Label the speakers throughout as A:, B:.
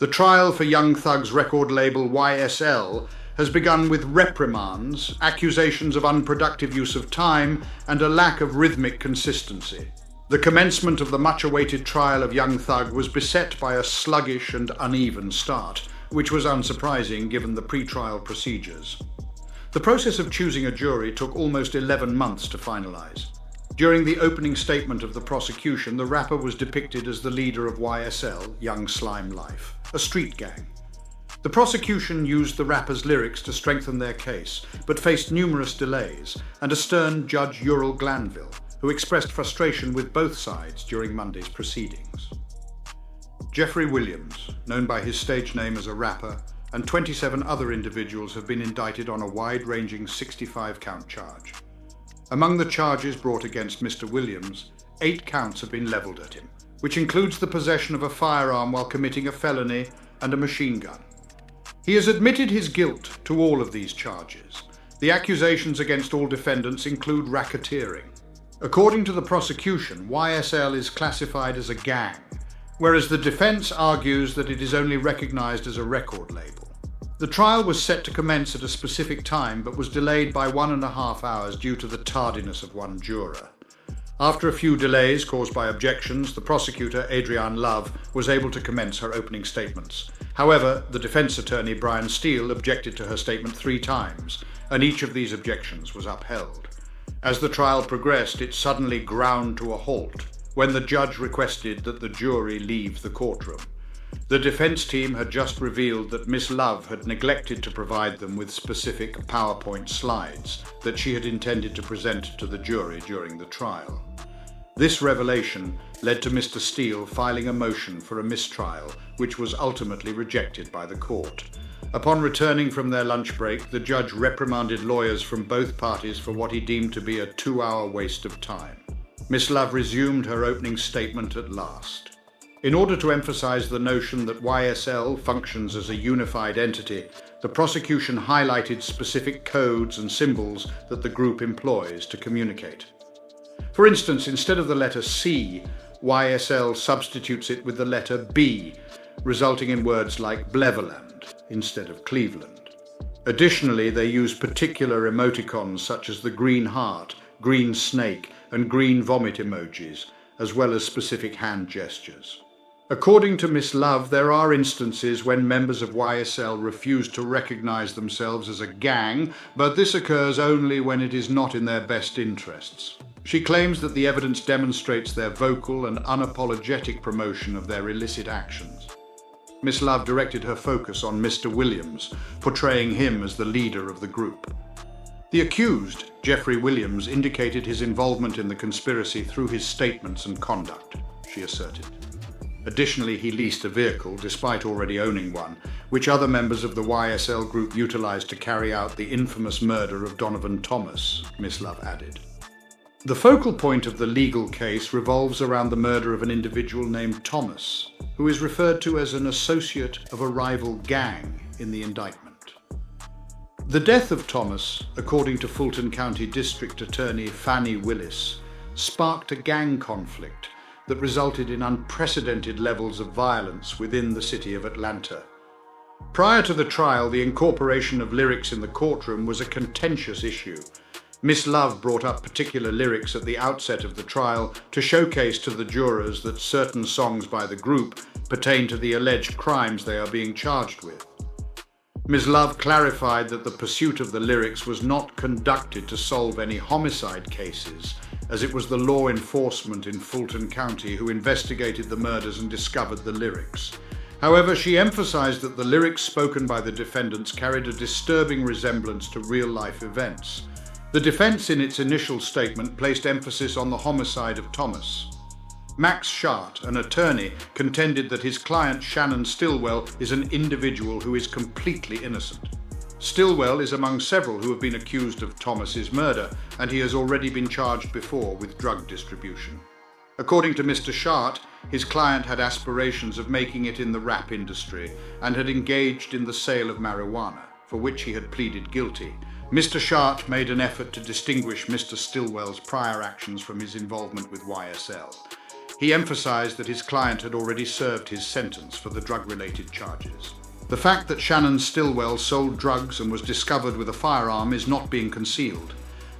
A: The trial for Young Thug's record label YSL has begun with reprimands, accusations of unproductive use of time, and a lack of rhythmic consistency. The commencement of the much-awaited trial of Young Thug was beset by a sluggish and uneven start, which was unsurprising given the pre-trial procedures. The process of choosing a jury took almost 11 months to finalize. During the opening statement of the prosecution, the rapper was depicted as the leader of YSL, Young Slime Life, a street gang. The prosecution used the rapper's lyrics to strengthen their case, but faced numerous delays, and a stern Judge Ural Glanville, who expressed frustration with both sides during Monday's proceedings. Jeffrey Williams, known by his stage name as a rapper, and 27 other individuals have been indicted on a wide-ranging 65-count charge. Among the charges brought against Mr. Williams, 8 counts have been leveled at him, which includes the possession of a firearm while committing a felony and a machine gun. He has admitted his guilt to all of these charges. The accusations against all defendants include racketeering. According to the prosecution, YSL is classified as a gang, whereas the defense argues that it is only recognized as a record label. The trial was set to commence at a specific time, but was delayed by 1.5 hours due to the tardiness of one juror. After a few delays caused by objections, the prosecutor, Adrienne Love, was able to commence her opening statements. However, the defense attorney, Brian Steele, objected to her statement 3 times, and each of these objections was upheld. As the trial progressed, it suddenly ground to a halt when the judge requested that the jury leave the courtroom. The defense team had just revealed that Miss Love had neglected to provide them with specific PowerPoint slides that she had intended to present to the jury during the trial. This revelation led to Mr. Steele filing a motion for a mistrial, which was ultimately rejected by the court. Upon returning from their lunch break, the judge reprimanded lawyers from both parties for what he deemed to be a 2-hour waste of time. Miss Love resumed her opening statement at last. In order to emphasize the notion that YSL functions as a unified entity, the prosecution highlighted specific codes and symbols that the group employs to communicate. For instance, instead of the letter C, YSL substitutes it with the letter B, resulting in words like Bleverland instead of Cleveland. Additionally, they use particular emoticons such as the green heart, green snake, and green vomit emojis, as well as specific hand gestures. According to Miss Love, there are instances when members of YSL refuse to recognize themselves as a gang, but this occurs only when it is not in their best interests. She claims that the evidence demonstrates their vocal and unapologetic promotion of their illicit actions. Miss Love directed her focus on Mr. Williams, portraying him as the leader of the group. The accused, Jeffrey Williams, indicated his involvement in the conspiracy through his statements and conduct, she asserted. Additionally, he leased a vehicle, despite already owning one, which other members of the YSL group utilized to carry out the infamous murder of Donovan Thomas, Miss Love added. The focal point of the legal case revolves around the murder of an individual named Thomas, who is referred to as an associate of a rival gang in the indictment. The death of Thomas, according to Fulton County District Attorney Fannie Willis, sparked a gang conflict that resulted in unprecedented levels of violence within the city of Atlanta. Prior to the trial, the incorporation of lyrics in the courtroom was a contentious issue. Miss Love brought up particular lyrics at the outset of the trial to showcase to the jurors that certain songs by the group pertain to the alleged crimes they are being charged with. Ms. Love clarified that the pursuit of the lyrics was not conducted to solve any homicide cases, as it was the law enforcement in Fulton County who investigated the murders and discovered the lyrics. However, she emphasized that the lyrics spoken by the defendants carried a disturbing resemblance to real-life events. The defense in its initial statement placed emphasis on the homicide of Thomas. Max Shart, an attorney, contended that his client Shannon Stillwell is an individual who is completely innocent. Stillwell is among several who have been accused of Thomas's murder, and he has already been charged before with drug distribution. According to Mr. Shart, his client had aspirations of making it in the rap industry and had engaged in the sale of marijuana, for which he had pleaded guilty. Mr. Shart made an effort to distinguish Mr. Stillwell's prior actions from his involvement with YSL. He emphasized that his client had already served his sentence for the drug-related charges. The fact that Shannon Stillwell sold drugs and was discovered with a firearm is not being concealed.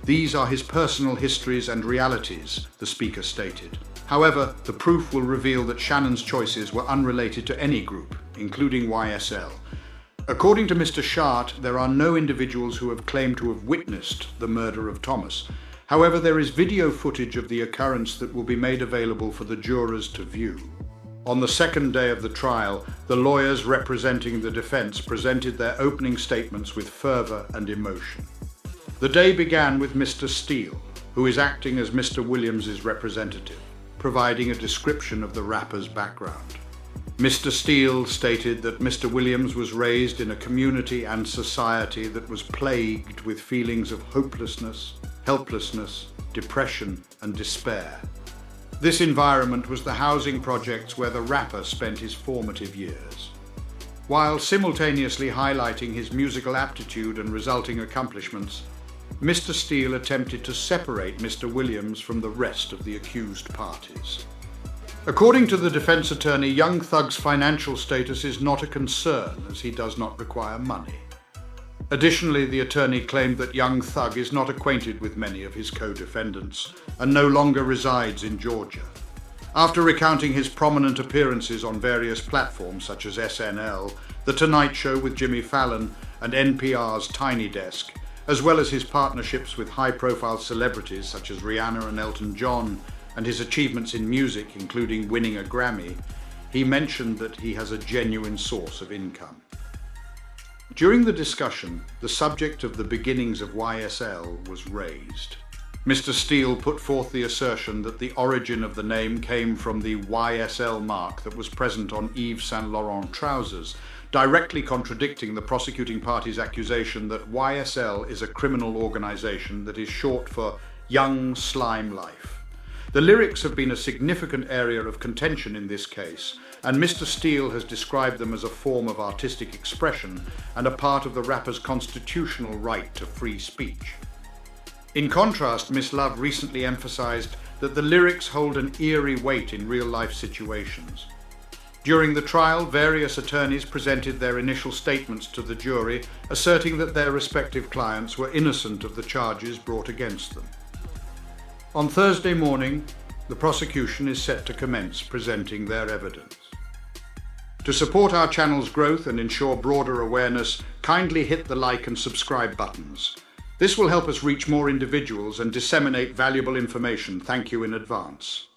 A: These are his personal histories and realities, the speaker stated. However, the proof will reveal that Shannon's choices were unrelated to any group, including YSL. According to Mr. Shart, there are no individuals who have claimed to have witnessed the murder of Thomas. However, there is video footage of the occurrence that will be made available for the jurors to view. On the second day of the trial, the lawyers representing the defense presented their opening statements with fervor and emotion. The day began with Mr. Steele, who is acting as Mr. Williams' representative, providing a description of the rapper's background. Mr. Steele stated that Mr. Williams was raised in a community and society that was plagued with feelings of hopelessness, helplessness, depression, and despair. This environment was the housing projects where the rapper spent his formative years. While simultaneously highlighting his musical aptitude and resulting accomplishments, Mr. Steele attempted to separate Mr. Williams from the rest of the accused parties. According to the defense attorney, Young Thug's financial status is not a concern as he does not require money. Additionally, the attorney claimed that Young Thug is not acquainted with many of his co-defendants and no longer resides in Georgia. After recounting his prominent appearances on various platforms such as SNL, The Tonight Show with Jimmy Fallon, and NPR's Tiny Desk, as well as his partnerships with high-profile celebrities such as Rihanna and Elton John, and his achievements in music, including winning a Grammy, he mentioned that he has a genuine source of income. During the discussion, the subject of the beginnings of YSL was raised. Mr. Steele put forth the assertion that the origin of the name came from the YSL mark that was present on Yves Saint Laurent trousers, directly contradicting the prosecuting party's accusation that YSL is a criminal organization that is short for Young Slime Life. The lyrics have been a significant area of contention in this case, and Mr. Steele has described them as a form of artistic expression and a part of the rapper's constitutional right to free speech. In contrast, Miss Love recently emphasized that the lyrics hold an eerie weight in real-life situations. During the trial, various attorneys presented their initial statements to the jury, asserting that their respective clients were innocent of the charges brought against them. On Thursday morning, the prosecution is set to commence presenting their evidence. To support our channel's growth and ensure broader awareness, kindly hit the like and subscribe buttons. This will help us reach more individuals and disseminate valuable information. Thank you in advance.